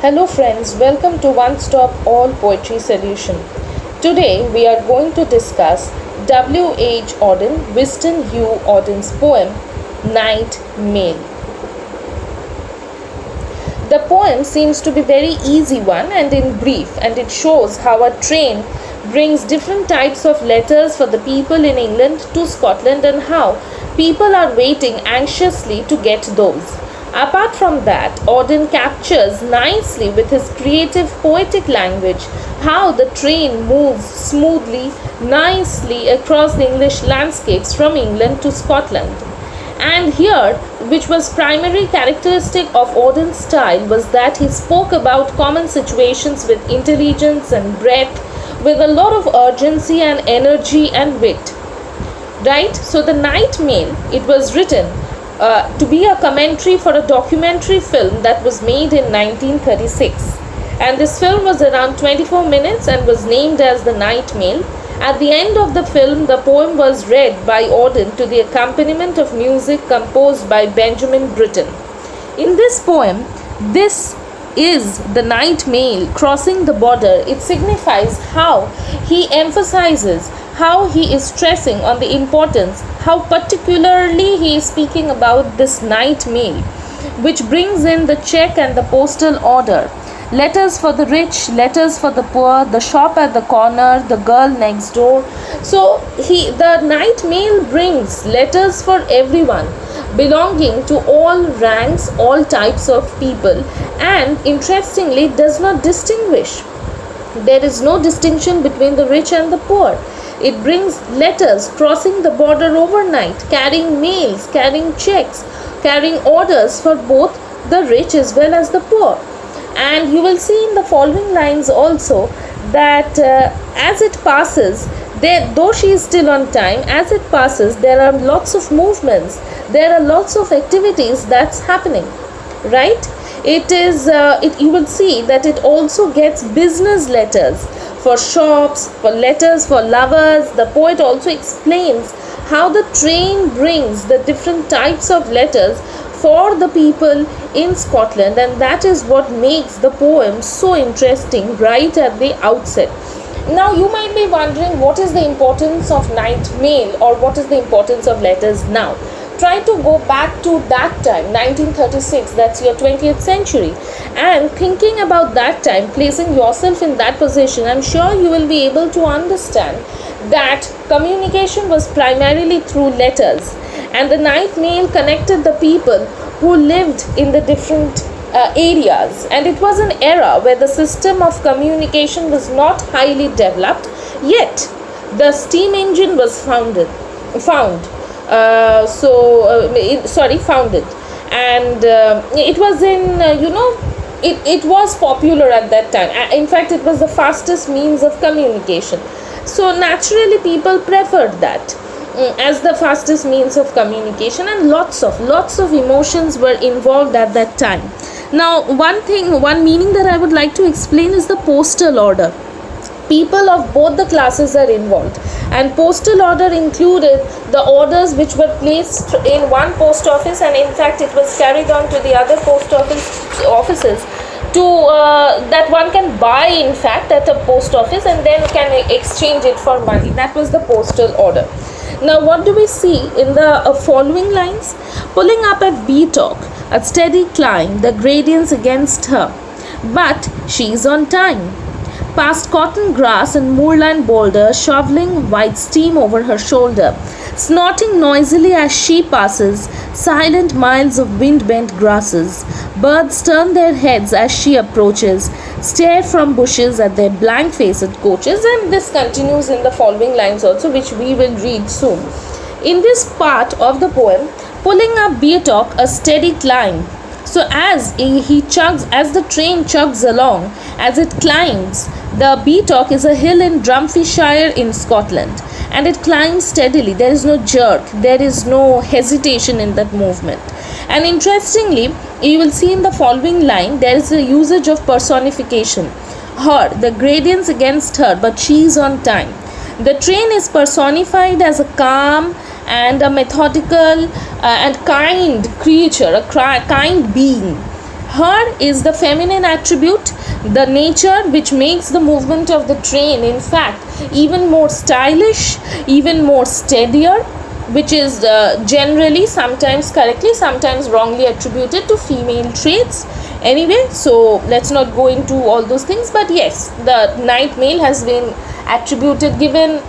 Hello friends, welcome to One Stop All Poetry Solution. Today we are going to discuss W.H. Auden, Wystan Hugh Auden's poem Night Mail. The poem seems to be very easy one and in brief, and it shows how a train brings different types of letters for the people in England to Scotland and how people are waiting anxiously to get those. Apart from that, Auden captures nicely with his creative poetic language how the train moves smoothly, nicely across the English landscapes from England to Scotland. And here, which was primary characteristic of Auden's style, was that he spoke about common situations with intelligence and breadth, with a lot of urgency and energy and wit. Right? So the Night Mail, it was written to be a commentary for a documentary film that was made in 1936. And this film was around 24 minutes and was named as The Night Mail. At the end of the film, the poem was read by Auden to the accompaniment of music composed by Benjamin Britten. In this poem, this is the night mail crossing the border. It signifies how he emphasizes, how he is stressing on the importance, how particularly he is speaking about this night mail, which brings in the check and the postal order. Letters for the rich, letters for the poor, the shop at the corner, the girl next door. So the night mail brings letters for everyone, belonging to all ranks, all types of people, and interestingly does not distinguish. There is no distinction between the rich and the poor. It brings letters crossing the border overnight, carrying mails, carrying checks, carrying orders for both the rich as well as the poor. And you will see in the following lines also that as it passes, though she is still on time, as it passes, there are lots of movements, there are lots of activities that's happening, right? It is, you will see that it also gets business letters for shops, for letters for lovers. The poet also explains how the train brings the different types of letters for the people in Scotland, and that is what makes the poem so interesting right at the outset. Now you might be wondering, what is the importance of night mail, or what is the importance of letters now? Try to go back to that time, 1936, that's your 20th century, and thinking about that time, placing yourself in that position, I'm sure you will be able to understand that communication was primarily through letters, and the night mail connected the people who lived in the different areas, and it was an era where the system of communication was not highly developed, yet the steam engine was founded, and it was in it was popular at that time. In fact, it was the fastest means of communication, so naturally people preferred that as the fastest means of communication, and lots of emotions were involved at that time. Now one meaning that I would like to explain is the postal order. People of both the classes are involved, and postal order included the orders which were placed in one post office, and in fact it was carried on to the other post offices to that one can buy in fact at a post office and then can exchange it for money. That was the postal order. Now what do we see in the following lines? Pulling up at B-talk, a steady climb, the gradients against her, but she's on time. Past cotton grass and moorland boulder, shoveling white steam over her shoulder, snorting noisily as she passes, silent miles of wind-bent grasses. Birds turn their heads as she approaches, stare from bushes at their blank-faced coaches, and this continues in the following lines also, which we will read soon. In this part of the poem, pulling up Beatalk, a steady climb. So as the train chugs along, as it climbs, the Beatalk is a hill in Dumfriesshire in Scotland, and it climbs steadily. There is no jerk, there is no hesitation in that movement. And interestingly, you will see in the following line, there is a usage of personification. Her, the gradients against her, but she is on time. The train is personified as a calm and a methodical and kind creature, a kind being. Her is the feminine attribute, the nature which makes the movement of the train, in fact, even more stylish, even more steadier, which is generally, sometimes correctly, sometimes wrongly attributed to female traits. Anyway, so let's not go into all those things, but yes, the night mail has been attributed, given,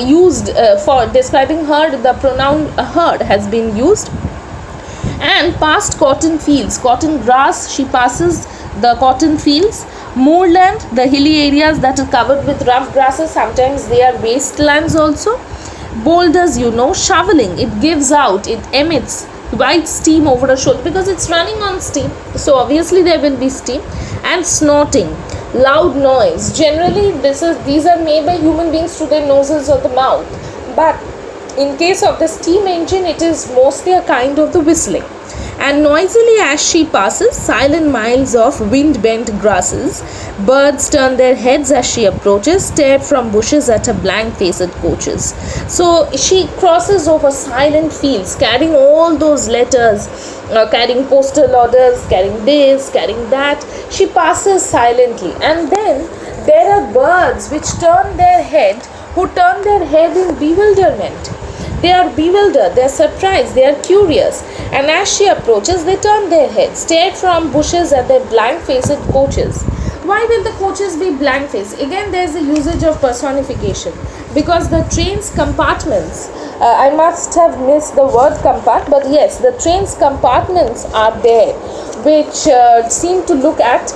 used for describing her. The pronoun her has been used. And past cotton fields, cotton grass, she passes the cotton fields. Moorland, the hilly areas that are covered with rough grasses, sometimes they are wastelands also. Boulders, shoveling, it gives out, it emits white steam over a shoulder because it's running on steam, so obviously there will be steam. And snorting, loud noise, generally these are made by human beings through their noses or the mouth, but in case of the steam engine, it is mostly a kind of the whistling. And noisily as she passes, silent miles of wind-bent grasses, birds turn their heads as she approaches, stare from bushes at her blank-faced coaches. So she crosses over silent fields, carrying all those letters, carrying postal orders, carrying this, carrying that. She passes silently, and then there are birds which turn their head, who turn their head in bewilderment. They are bewildered, they are surprised, they are curious, and as she approaches, they turn their heads, stare from bushes at their blank-faced coaches. Why will the coaches be blank-faced? Again, there is a usage of personification, because the train's compartments, I must have missed the word compart, but yes, the train's compartments are there, which seem to look at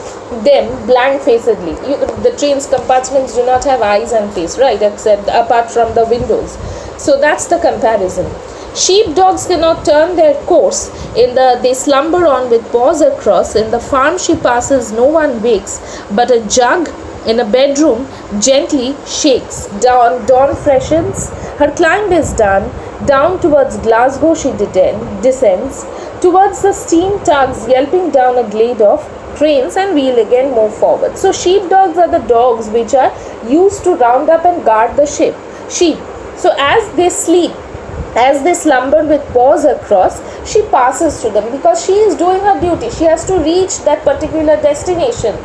them blank-facedly. The train's compartments do not have eyes and face, right, except apart from the windows. So that's the comparison. Sheepdogs cannot turn their course. They slumber on with paws across. In the farm she passes, no one wakes, but a jug in a bedroom gently shakes. Dawn freshens. Her climb is done. Down towards Glasgow she descends. Towards the steam tugs yelping down a glade of trains, and we'll again move forward. So sheepdogs are the dogs which are used to round up and guard the sheep. So as they sleep, as they slumber with paws across, she passes to them because she is doing her duty. She has to reach that particular destination,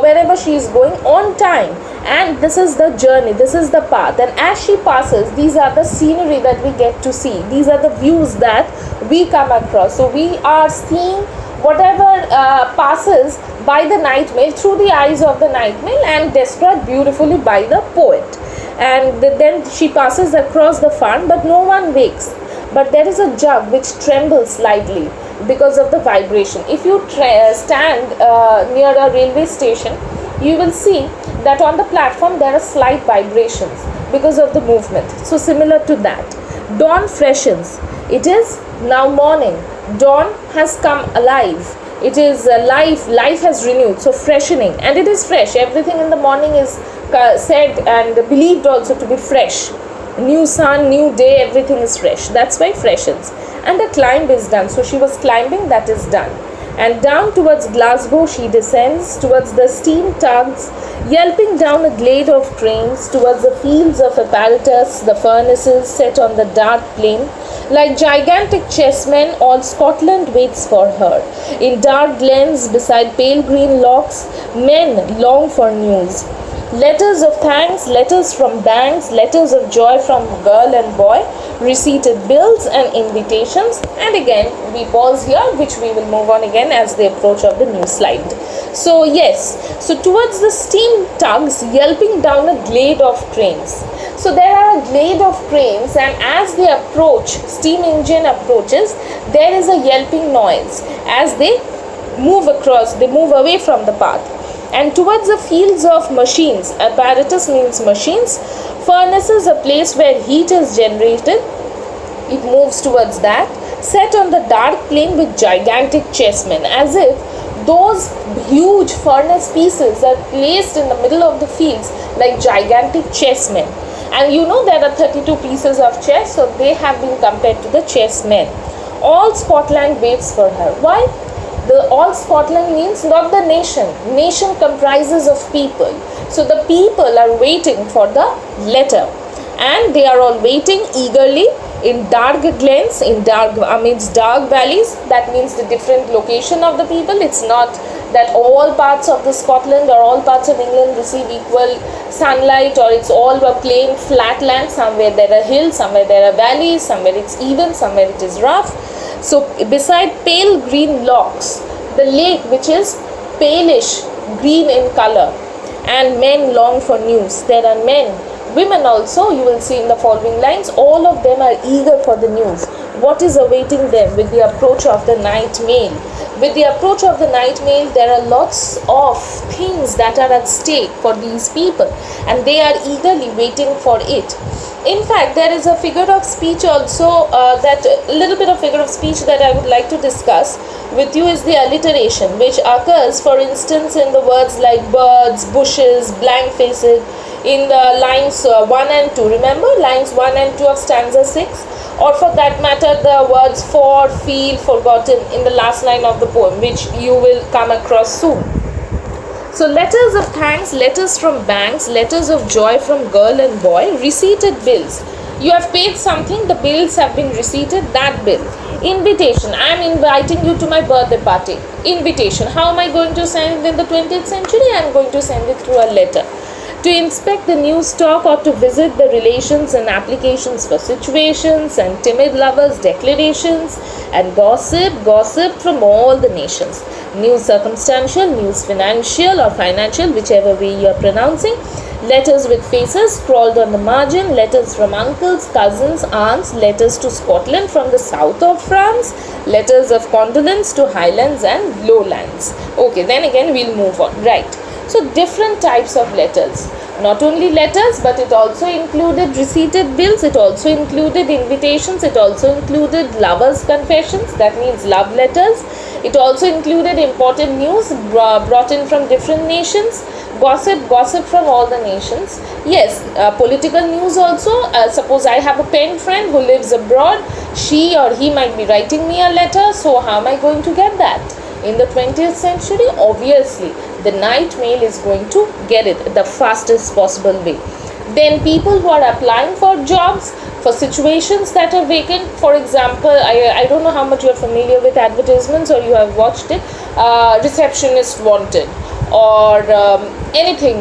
wherever she is going, on time. And this is the journey, this is the path. And as she passes, these are the scenery that we get to see. These are the views that we come across. So we are seeing whatever passes by the night mail through the eyes of the night mail, and described beautifully by the poet. And then she passes across the farm, but no one wakes. But there is a jug which trembles slightly because of the vibration. If you stand near a railway station, you will see that on the platform there are slight vibrations because of the movement. So similar to that. Dawn freshens. It is now morning. Dawn has come alive. It is life has renewed, so freshening, and it is fresh. Everything in the morning is said and believed also to be fresh. New sun, new day, everything is fresh. That's why freshens. And the climb is done. So she was climbing, that is done. And down towards Glasgow she descends, towards the steam tugs, yelping down a glade of trains, towards the fields of apparatus, the furnaces set on the dark plain. Like gigantic chessmen, all Scotland waits for her. In dark glens beside pale green lochs, men long for news. Letters of thanks, letters from banks, letters of joy from girl and boy, receipted bills and invitations. And again, we pause here, which we will move on again as the approach of the new slide. So yes, so towards the steam tugs yelping down a glade of trains. So there are a glade of trains, and as they approach, steam engine approaches, there is a yelping noise as they move across, they move away from the path. And towards the fields of machines, apparatus means machines, furnaces, a place where heat is generated, it moves towards that, set on the dark plain with gigantic chessmen, as if those huge furnace pieces are placed in the middle of the fields like gigantic chessmen. And you know there are 32 pieces of chess, so they have been compared to the chessmen. All Scotland waits for her. Why? The all Scotland means not the nation. Nation comprises of people. So the people are waiting for the letter, and they are all waiting eagerly In dark glens, in dark amidst dark valleys, that means the different location of the people. It's not that all parts of the Scotland or all parts of England receive equal sunlight, or it's all a plain flat land. Somewhere there are hills, somewhere there are valleys, somewhere it's even, somewhere it is rough. So beside pale green lochs, the lake which is palish green in color, and men long for news. There are men, women also, you will see in the following lines, all of them are eager for the news. What is awaiting them with the approach of the night mail? With the approach of the night mail, there are lots of things that are at stake for these people, and they are eagerly waiting for it. In fact, there is a figure of speech also, that a little bit of figure of speech that I would like to discuss with you is the alliteration, which occurs, for instance, in the words like birds, bushes, blank faces, in the lines 1 and 2. Remember lines 1 and 2 of stanza 6? Or for that matter, the words for, feel, forgotten in the last line of the poem, which you will come across soon. So letters of thanks, letters from banks, letters of joy from girl and boy, receipted bills. You have paid something, the bills have been receipted, that bill. Invitation, I am inviting you to my birthday party. Invitation, how am I going to send it in the 20th century? I am going to send it through a letter. To inspect the new stock or to visit the relations and applications for situations, and timid lovers' declarations, and gossip from all the nations. News circumstantial, news financial or financial, whichever way you are pronouncing. Letters with faces scrawled on the margin, letters from uncles, cousins, aunts, letters to Scotland from the south of France, letters of condolence to highlands and lowlands. Okay, then again we'll move on. Right. So different types of letters. Not only letters, but it also included receipted bills, it also included invitations, it also included lovers' confessions, that means love letters. It also included important news brought in from different nations, gossip from all the nations. Yes, political news also. Suppose I have a pen friend who lives abroad, she or he might be writing me a letter, so how am I going to get that? In the 20th century, obviously, the night mail is going to get it the fastest possible way. Then people who are applying for jobs, for situations that are vacant, for example, I don't know how much you are familiar with advertisements or you have watched it, receptionist wanted, or anything,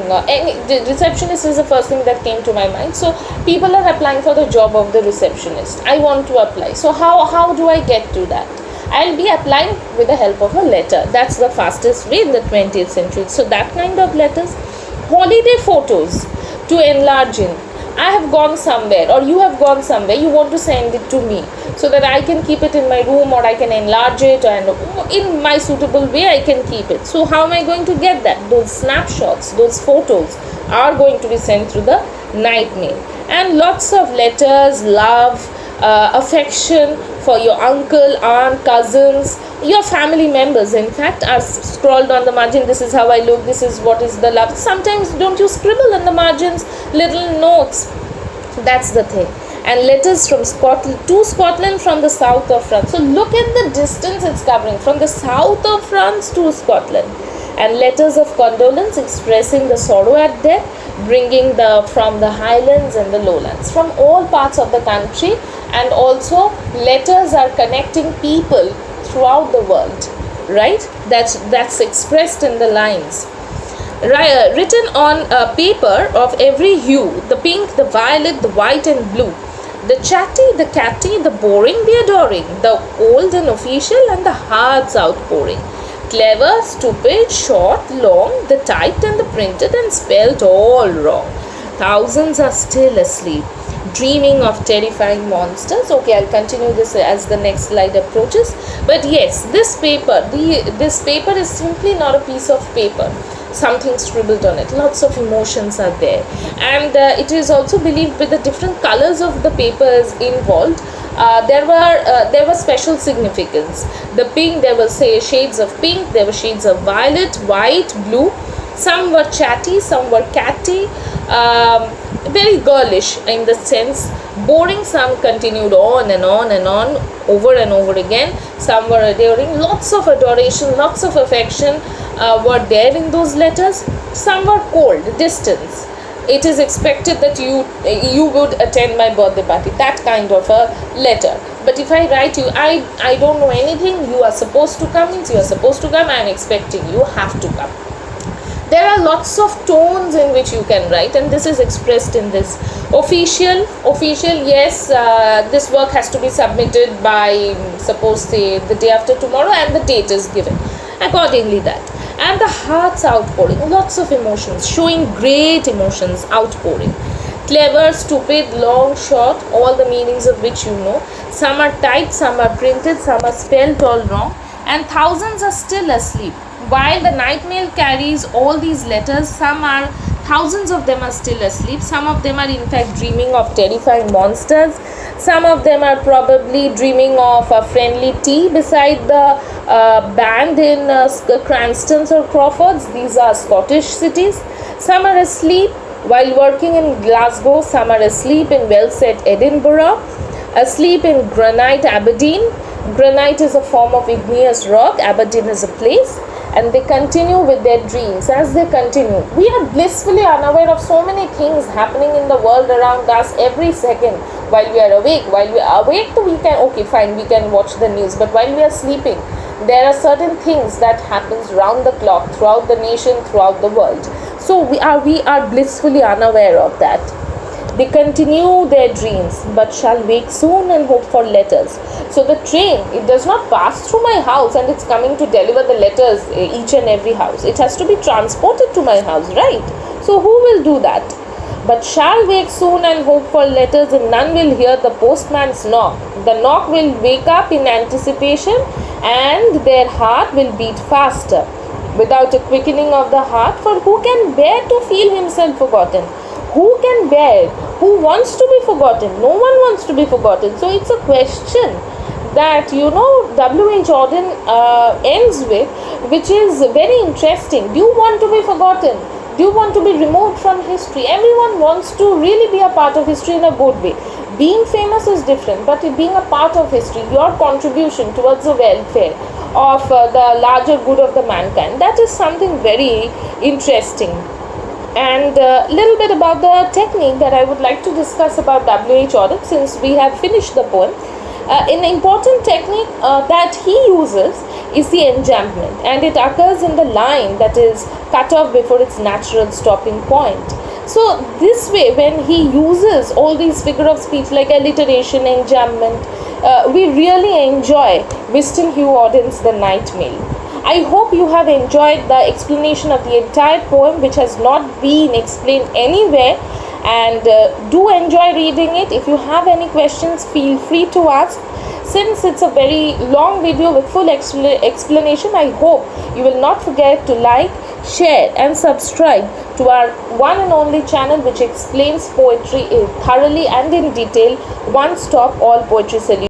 the receptionist is the first thing that came to my mind. So people are applying for the job of the receptionist. I want to apply. So how do I get to that? I'll be applying with the help of a letter. That's the fastest way in the 20th century. So that kind of letters. Holiday photos to enlarge in. I have gone somewhere or you have gone somewhere, you want to send it to me so that I can keep it in my room, or I can enlarge it and in my suitable way I can keep it. So how am I going to get that? Those snapshots, those photos are going to be sent through the night mail. And lots of letters, love, affection for your uncle, aunt, cousins, your family members, in fact, are scrawled on the margin. This is how I look, this is what is the love. Sometimes don't you scribble on the margins little notes? That's the thing. And letters from Scotland to Scotland from the south of France. So look at the distance it's covering from the south of France to Scotland. And letters of condolence expressing the sorrow at death, bringing from the highlands and the lowlands, from all parts of the country. And also letters are connecting people throughout the world, right? That's expressed in the lines. Written on a paper of every hue, the pink, the violet, the white and blue, the chatty, the catty, the boring, the adoring, the old and official, and the hearts outpouring. Clever, stupid, short, long, the typed and the printed and spelled all wrong. Thousands are still asleep, dreaming of terrifying monsters. Okay, I'll continue this as the next slide approaches. But yes, this paper is simply not a piece of paper, something scribbled on it. Lots of emotions are there, and it is also believed with the different colors of the papers involved, there were special significance. The pink, there were shades of pink, there were shades of violet, white, blue. Some were chatty, some were catty, very girlish in the sense. Boring, some continued on and on and on, over and over again. Some were adoring, lots of adoration, lots of affection were there in those letters. Some were cold, distance. it is expected that you would attend my birthday party, that kind of a letter. But if I write you, I don't know anything, you are supposed to come, means you are supposed to come, I am expecting you have to come. There are lots of tones in which you can write, and this is expressed in this. Official, yes, this work has to be submitted by, suppose, say, the day after tomorrow, and the date is given accordingly that. And the heart's outpouring, lots of emotions, showing great emotions, outpouring. Clever, stupid, long, short, all the meanings of which you know. Some are typed, some are printed, some are spelled all wrong, and thousands are still asleep. While the night mail carries all these letters, thousands of them are still asleep. Some of them are in fact dreaming of terrifying monsters. Some of them are probably dreaming of a friendly tea beside the band in Cranston's or Crawford's. These are Scottish cities. Some are asleep while working in Glasgow. Some are asleep in well-set Edinburgh. Asleep in granite Aberdeen. Granite is a form of igneous rock. Aberdeen is a place. And they continue with their dreams. As they continue, we are blissfully unaware of so many things happening in the world around us every second. While we are awake, we can, okay fine, we can watch the news, but while we are sleeping, there are certain things that happens round the clock, throughout the nation, throughout the world. So we are blissfully unaware of that. They continue their dreams, but shall wake soon and hope for letters. So the train, it does not pass through my house and it's coming to deliver the letters each and every house. It has to be transported to my house, right? So who will do that? But shall wake soon and hope for letters, and none will hear the postman's knock. The knock will wake up in anticipation, and their heart will beat faster, without a quickening of the heart. For who can bear to feel himself forgotten? Who can bear? Who wants to be forgotten? No one wants to be forgotten. So it's a question that, W.H. Auden ends with, which is very interesting. Do you want to be forgotten? Do you want to be removed from history? Everyone wants to really be a part of history in a good way. Being famous is different, but being a part of history, your contribution towards the welfare of the larger good of the mankind, that is something very interesting. And a little bit about the technique that I would like to discuss about W.H. Auden, since we have finished the poem. An important technique that he uses is the enjambment, and it occurs in the line that is cut off before its natural stopping point. So this way, when he uses all these figure of speech like alliteration, enjambment, we really enjoy Wystan Hugh Auden's The Night Mail. I hope you have enjoyed the explanation of the entire poem, which has not been explained anywhere, and do enjoy reading it. If you have any questions, feel free to ask. Since it's a very long video with full explanation, I hope you will not forget to like, share and subscribe to our one and only channel, which explains poetry thoroughly and in detail. One stop all poetry solutions.